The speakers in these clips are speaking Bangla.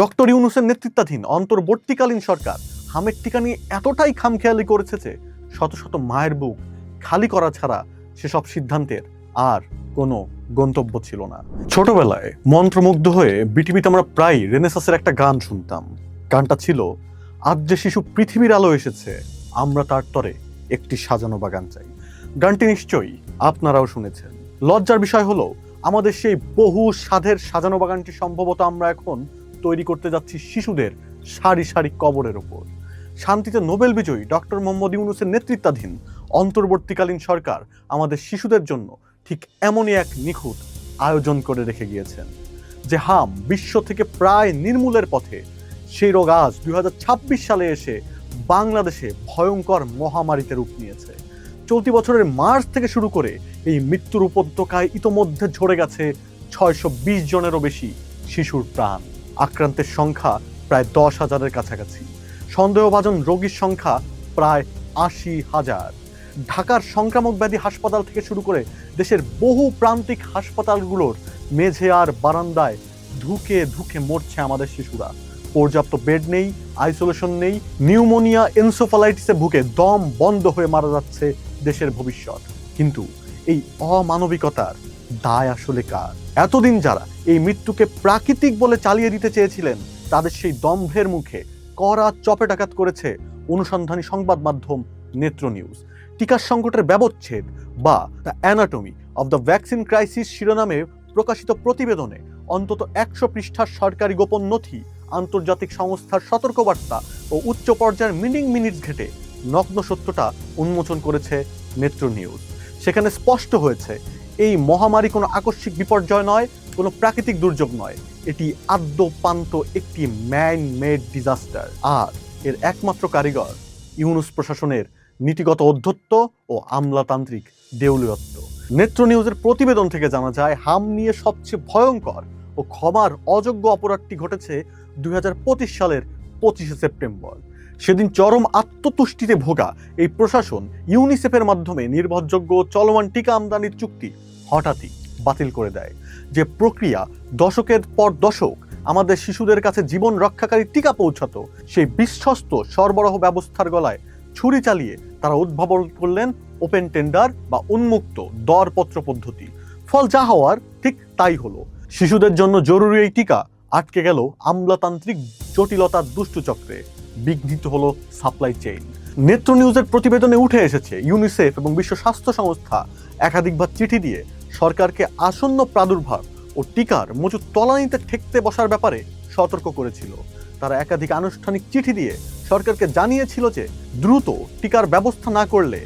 ডক্টর ইউনূসের নেতৃত্বাধীন অন্তর্বর্তীকালীন সরকার হামের টিকা নিয়ে এতটাই খামখেয়ালি করেছে যে শত শত মায়ের বুক খালি করা ছাড়া সেসব সিদ্ধান্তের আর কোনো গন্তব্য ছিল না। ছোটবেলায় মন্ত্রমুগ্ধ হয়ে বিটিভিতে আমরা প্রায় রেনেসাসের একটা গান শুনতাম। গানটা ছিল, আজ যে শিশু পৃথিবীর আলো এসেছে, আমরা তার তরে একটি সাজানো বাগান চাই। গানটি নিশ্চয়ই আপনারাও শুনেছেন। লজ্জার বিষয় হলো আমাদের সেই বহু সাধের সাজানো বাগানটি সম্ভবত আমরা এখন তৈরি করতে যাচ্ছি শিশুদের সারি সারি কবরের ওপর। শান্তিতে নোবেল বিজয়ী ডক্টর মোহাম্মদ ইউনূসের নেতৃত্বাধীন অন্তর্বর্তীকালীন সরকার আমাদের শিশুদের জন্য ঠিক এমনই এক নিখুঁত আয়োজন করে রেখে গিয়েছেন যে হাম বিশ্ব থেকে প্রায় নির্মূলের পথে। সেই রোগ আজ 2026 সালে এসে বাংলাদেশে ভয়ঙ্কর মহামারীতে রূপ নিয়েছে। চলতি বছরের মার্চ থেকে শুরু করে এই মৃত্যুর উপত্যকায় ইতোমধ্যে ঝরে গেছে 620 জনেরও বেশি শিশুর প্রাণ। আক্রান্তের সংখ্যা প্রায় 10,000-এর কাছাকাছি। সন্দেহভাজন রোগীর সংখ্যা প্রায় 80,000। ঢাকার সংক্রামক ব্যাধি হাসপাতাল থেকে শুরু করে দেশের বহু প্রান্তিক হাসপাতালগুলোর মেঝে আর বারান্দায় ধুকে ধুকে মরছে আমাদের শিশুরা। পর্যাপ্ত বেড নেই, আইসোলেশন নেই, নিউমোনিয়া এনসোফালাইটিসে ভুগে দম বন্ধ হয়ে মারা যাচ্ছে দেশের ভবিষ্যৎ। কিন্তু এই অমানবিকতার দায় আসলে কার? এতদিন যারা এই মৃত্যুকে প্রাকৃতিক বলে চালিয়ে দিতে চেয়েছিলেন, তাদের সেই দম্ভের মুখে কড়া চপেটাঘাত করেছে অনুসন্ধানী সংবাদ মাধ্যম নেত্র নিউজ। টিকার সংকটের ব্যবচ্ছেদ বা the anatomy of the vaccine crisis শিরোনামে প্রকাশিত প্রতিবেদনে অন্তত 100 পৃষ্ঠার সরকারি গোপন নথি, আন্তর্জাতিক সংস্থার সতর্কবার্তা ও উচ্চ পর্যায়ের মিনিটস ঘেটে নগ্ন সত্যটা উন্মোচন করেছে নেত্র নিউজ। সেখানে স্পষ্ট হয়েছে এই মহামারী কোনো আকস্মিক বিপর্যয় নয়, কোনো প্রাকৃতিক দুর্যোগ নয়, এটি আদ্যোপান্ত একটি ম্যান মেড ডিজাস্টার। আর এর একমাত্র কারিগর ইউনূস প্রশাসনের নীতিগত অধ্যত্ব ও আমলাতান্ত্রিক দেউলিয়ত্ব। নেত্র নিউজের প্রতিবেদন থেকে জানা যায়, হাম নিয়ে সবচেয়ে ভয়ঙ্কর ও ক্ষমার অযোগ্য অপরাধটি ঘটেছে 2025 সালের 25শে সেপ্টেম্বর। সেদিন চরম আত্মতুষ্টিতে ভোগা এই প্রশাসন ইউনিসেফের মাধ্যমে নির্ভরযোগ্য চলমান টিকা আমদানির চুক্তি হঠাৎই বাতিল করে দেয়। যে প্রক্রিয়া দশকের পর দশক আমাদের শিশুদের কাছে জীবন রক্ষাকারী টিকা পৌঁছাতো, সেই বিশ্বস্ত সরবরাহ ব্যবস্থার গলায় ছুরি চালিয়ে তারা উদ্ভাবন করলেন ওপেন টেন্ডার বা উন্মুক্ত দরপত্র পদ্ধতি। ফল যা হওয়ার ঠিক তাই হলো। শিশুদের জন্য জরুরি এই টিকা আটকে গেল আমলাতান্ত্রিক জটিলতার দুষ্টু চক্রে, বিঘ্নিত হলো সাপ্লাই চেইন। নেত্র নিউজের প্রতিবেদনে উঠে এসেছে ইউনিসেফ এবং বিশ্ব স্বাস্থ্য সংস্থা একাধিকবার চিঠি দিয়ে সরকারকে আসন্ন প্রাদুর্ভাব ও টিকার মজুত তলানিতে ঠেকতে বসার ব্যাপারে সতর্ক করেছিল। তারা একাধিক আনুষ্ঠানিক চিঠি দিয়ে সরকারকে জানিয়েছিল যে দ্রুত টিকার ব্যবস্থা না করলে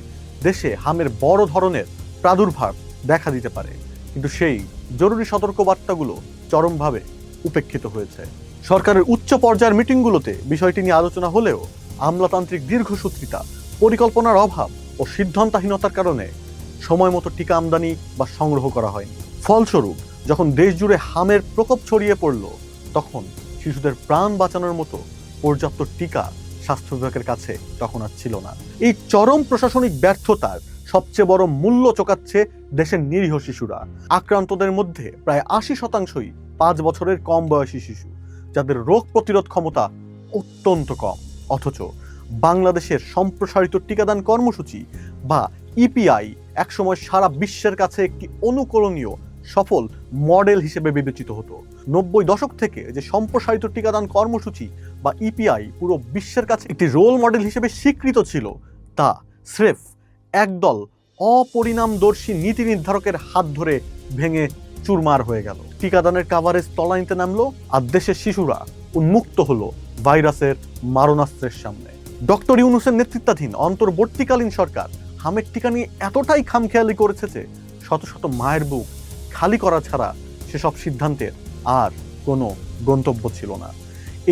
দেশে হামের বড় ধরনের প্রাদুর্ভাব দেখা দিতে পারে। কিন্তু সেই জরুরি সতর্কবার্তাগুলো চরমভাবে উপেক্ষিত হয়েছে। সরকারের উচ্চ পর্যায়ের মিটিংগুলোতে বিষয়টি নিয়ে আলোচনা হলেও আমলাতান্ত্রিক দীর্ঘসূত্রিতা, পরিকল্পনার অভাব ও সিদ্ধান্তহীনতার কারণে সময় মতো টিকা আমদানি বা সংগ্রহ করা হয়নি। ফলস্বরূপ যখন দেশ জুড়ে হামের প্রকোপ ছড়িয়ে পড়ল, তখন শিশুদের প্রাণ বাঁচানোর মতো পর্যাপ্ত টিকা স্বাস্থ্য বিভাগের কাছে তখন আর ছিল না। এই চরম প্রশাসনিক ব্যর্থতার সবচেয়ে বড় মূল্য চোকাচ্ছে দেশের নিরীহ শিশুরা। আক্রান্তদের মধ্যে প্রায় 80%ই 5 বছরের কম বয়সী শিশু, যাদের রোগ প্রতিরোধ ক্ষমতা অত্যন্ত কম। অথচ বাংলাদেশের সম্প্রসারিত টিকাদান কর্মসূচি বা ইপিআই একসময় সারা বিশ্বের কাছে একটি অনুকরণীয় সফল মডেল হিসেবে বিবেচিত হতো। 90 দশক থেকে যে সম্প্রসারিত টিকাদান কর্মসূচি বা ইপিআই পুরো বিশ্বের কাছে একটি রোল মডেল হিসেবে স্বীকৃত ছিল, তা স্রেফ একদল অপরিণামদর্শী নীতি নির্ধারকের হাত ধরে ভেঙে চুরমার হয়ে গেল। টিকাদানের কাভারেজ তলানিতে নামলো আর দেশের শিশুরা উন্মুক্ত হলো ভাইরাসের মারণাস্ত্রের সামনে। ডক্টর ইউনূসের নেতৃত্বাধীন অন্তর্বর্তীকালীন সরকার হামের টিকা নিয়ে এতটাই খামখেয়ালি করেছে যে শত শত মায়ের বুক খালি করা ছাড়া সেসব সিদ্ধান্তের আর কোনো গন্তব্য ছিল না।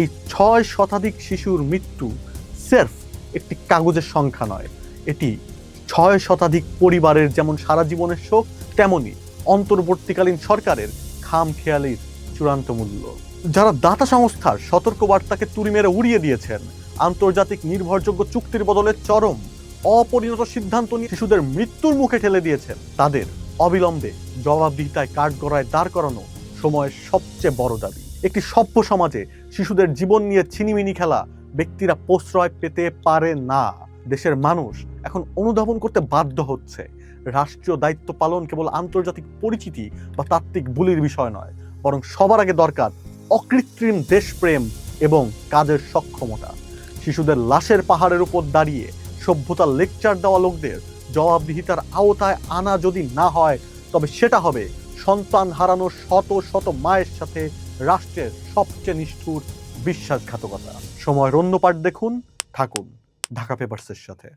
এই 6 শতাধিক শিশুর মৃত্যু সেরফ একটি কাগজের সংখ্যা নয়, এটি 6 শতাধিক পরিবারের যেমন সারা জীবনের শোক, তেমনি অন্তর্বর্তীকালীন সরকারের খামখেয়ালির চূড়ান্ত মূল্য। যারা দাতা সংস্থার সতর্কবার্তাকে তুড়ি মেরে উড়িয়ে দিয়েছেন, আন্তর্জাতিক নির্ভরযোগ্য চুক্তির বদলে চরম অপরিণত সিদ্ধান্ত নিয়ে শিশুদের মৃত্যুর মুখে ঠেলে দিয়েছেন, তাদের অবিলম্বে জবাবদিহিতায় কাঠগড়ায় দাঁড় করানো সময়ের সবচেয়ে বড় দাবি। একটি সভ্য সমাজে শিশুদের জীবন নিয়ে ছিনিমিনি খেলা ব্যক্তিরা প্রশ্রয় পেতে পারে না। দেশের মানুষ এখন অনুধাবন করতে বাধ্য হচ্ছে রাষ্ট্রীয় দায়িত্ব পালন কেবল আন্তর্জাতিক পরিচিতি বা তাত্ত্বিক বুলির বিষয় নয়, বরং সবার আগে দরকার অকৃত্রিম দেশপ্রেম এবং কাজের সক্ষমতা। শিশুদের লাশের পাহাড়ের উপর দাঁড়িয়ে সভ্যতার লেকচার দেওয়া লোকদের জবাবদিহিতার আওতায় আনা যদি না হয়, তবে সেটা হবে সন্তান হারানো শত শত মায়ের সাথে রাষ্ট্রের সবচেয়ে নিষ্ঠুর বিশ্বাসঘাতকতা। সময়ের অন্য পাঠ দেখুন, থাকুন ঢাকা পেপারসের সাথে।